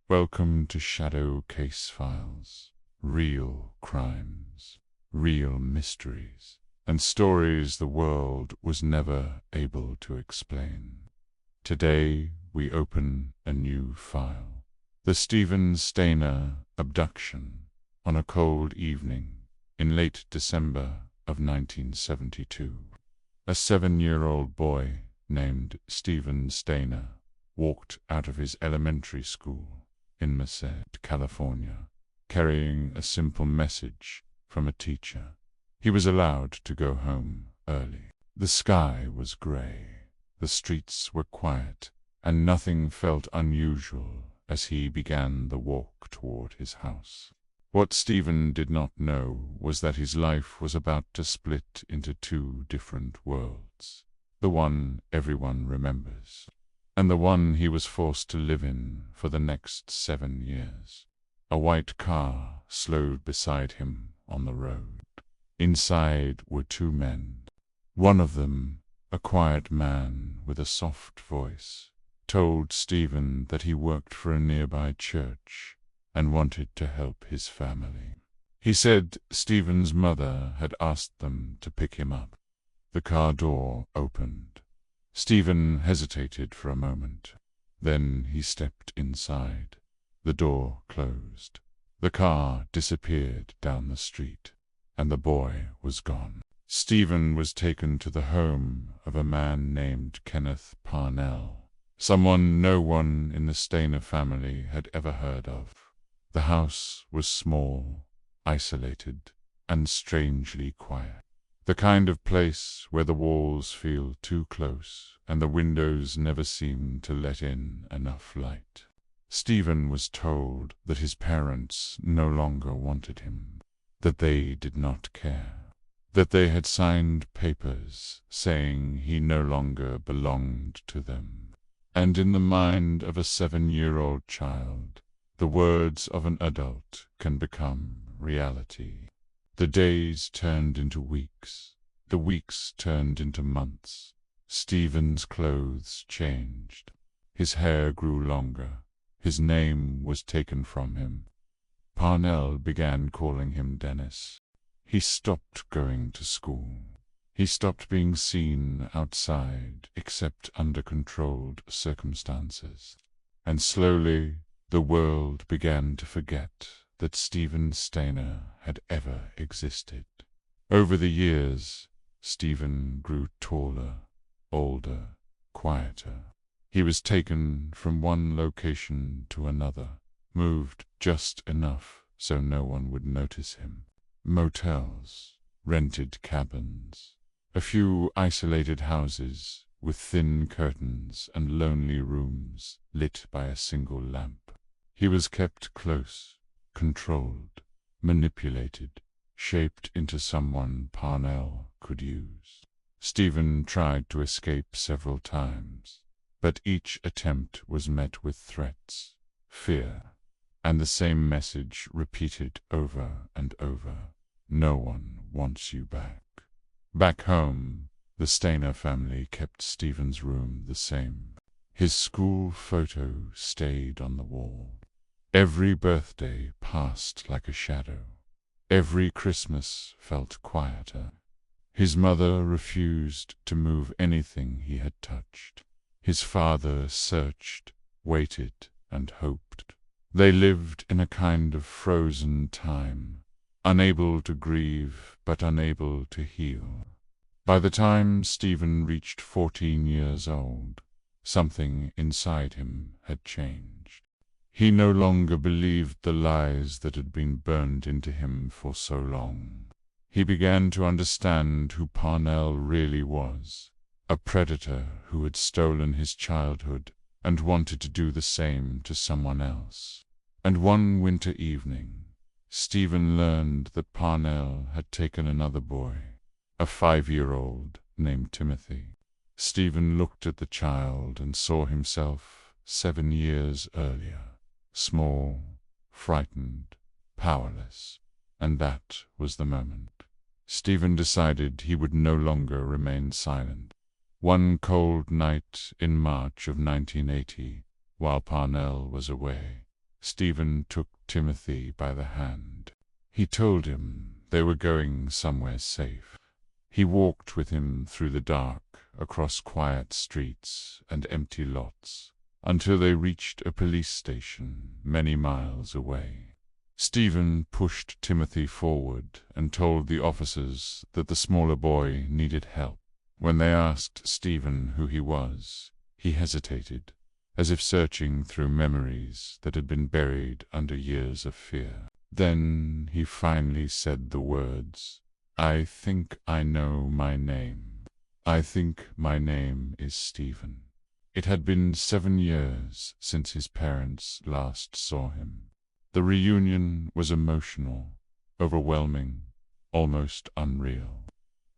Welcome to Shadow Case Files. Real crimes, real mysteries, and stories the world was never able to explain. Today we open a new file. The Stephen Stayner abduction on a cold evening in late December of 1972. A 7-year-old boy named Stephen Stayner walked out of his elementary school in Merced, California, carrying a simple message from a teacher. He was allowed to go home early. The sky was gray, the streets were quiet, and nothing felt unusual as he began the walk toward his house. What Stephen did not know was that his life was about to split into two different worlds. The one everyone remembers, and the one he was forced to live in for the next 7 years. A white car slowed beside him on the road. Inside were two men. One of them, a quiet man with a soft voice, told Stephen that he worked for a nearby church and wanted to help his family. He said Stephen's mother had asked them to pick him up. The car door opened. Stephen hesitated for a moment. Then he stepped inside. The door closed. The car disappeared down the street, and the boy was gone. Stephen was taken to the home of a man named Kenneth Parnell, someone no one in the Stayner family had ever heard of. The house was small, isolated, and strangely quiet. The kind of place where the walls feel too close and the windows never seem to let in enough light. Stephen was told that his parents no longer wanted him, that they did not care, that they had signed papers saying he no longer belonged to them. And in the mind of a 7-year-old child, the words of an adult can become reality. The days turned into weeks. The weeks turned into months. Stephen's clothes changed. His hair grew longer. His name was taken from him. Parnell began calling him Dennis. He stopped going to school. He stopped being seen outside except under controlled circumstances. And slowly the world began to forget that Stephen Stayner had ever existed. Over the years, Stephen grew taller, older, quieter. He was taken from one location to another, moved just enough so no one would notice him. Motels, rented cabins, a few isolated houses with thin curtains and lonely rooms lit by a single lamp. He was kept close, controlled, manipulated, shaped into someone Parnell could use. Stephen tried to escape several times, but each attempt was met with threats, fear, and the same message repeated over and over: no one wants you back. Back home, the Stayner family kept Stephen's room the same. His school photo stayed on the wall. Every birthday passed like a shadow. Every Christmas felt quieter. His mother refused to move anything he had touched. His father searched, waited, and hoped. They lived in a kind of frozen time, unable to grieve but unable to heal. By the time Stephen reached 14 years old, something inside him had changed. He no longer believed the lies that had been burned into him for so long. He began to understand who Parnell really was, a predator who had stolen his childhood and wanted to do the same to someone else. And one winter evening, Stephen learned that Parnell had taken another boy, a 5-year-old named Timothy. Stephen looked at the child and saw himself 7 years earlier, small, frightened, powerless, and that was the moment. Stephen decided he would no longer remain silent. One cold night in March of 1980, while Parnell was away, Stephen took Timothy by the hand. He told him they were going somewhere safe. He walked with him through the dark, across quiet streets and empty lots, until they reached a police station many miles away. Stephen pushed Timothy forward and told the officers that the smaller boy needed help. When they asked Stephen who he was, he hesitated, as if searching through memories that had been buried under years of fear. Then he finally said the words, "I think I know my name. I think my name is Stephen." It had been 7 years since his parents last saw him. The reunion was emotional, overwhelming, almost unreal.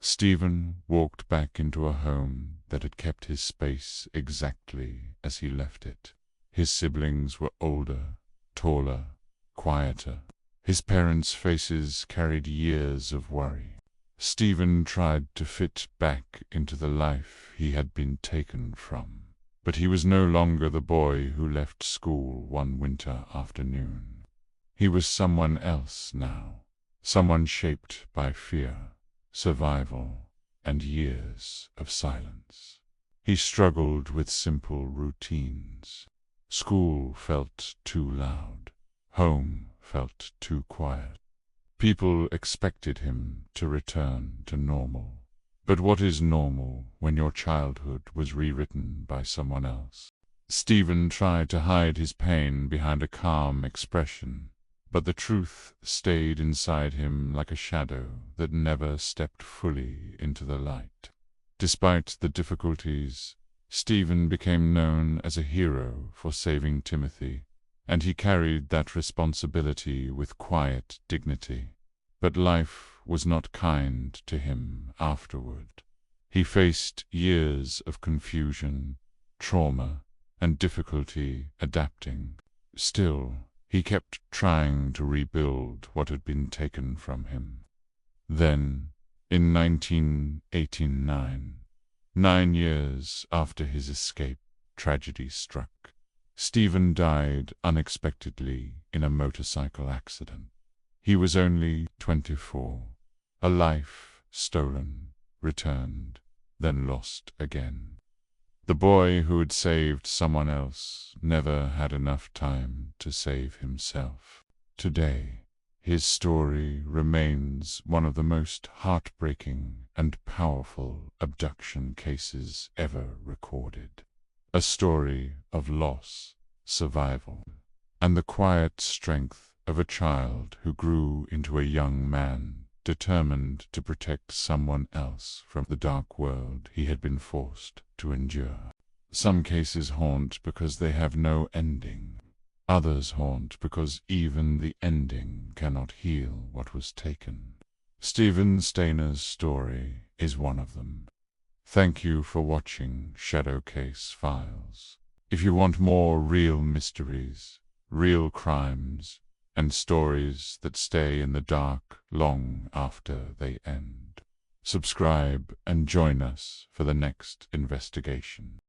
Stephen walked back into a home that had kept his space exactly as he left it. His siblings were older, taller, quieter. His parents' faces carried years of worry. Stephen tried to fit back into the life he had been taken from, but he was no longer the boy who left school one winter afternoon. He was someone else now, someone shaped by fear, survival, and years of silence. He struggled with simple routines. School felt too loud. Home felt too quiet. People expected him to return to normal. But what is normal when your childhood was rewritten by someone else? Stephen tried to hide his pain behind a calm expression, but the truth stayed inside him like a shadow that never stepped fully into the light. Despite the difficulties, Stephen became known as a hero for saving Timothy, and he carried that responsibility with quiet dignity. But life was not kind to him afterward. He faced years of confusion, trauma, and difficulty adapting. Still, he kept trying to rebuild what had been taken from him. Then, in 1989, 9 years after his escape, tragedy struck. Stephen died unexpectedly in a motorcycle accident. He was only 24. A life stolen, returned, then lost again. The boy who had saved someone else never had enough time to save himself. Today, his story remains one of the most heartbreaking and powerful abduction cases ever recorded. A story of loss, survival, and the quiet strength of a child who grew into a young man determined to protect someone else from the dark world he had been forced to endure. Some cases haunt because they have no ending. Others haunt because even the ending cannot heal what was taken. Stephen Stayner's story is one of them. Thank you for watching Shadow Case Files. If you want more real mysteries, real crimes, and stories that stay in the dark long after they end, subscribe and join us for the next investigation.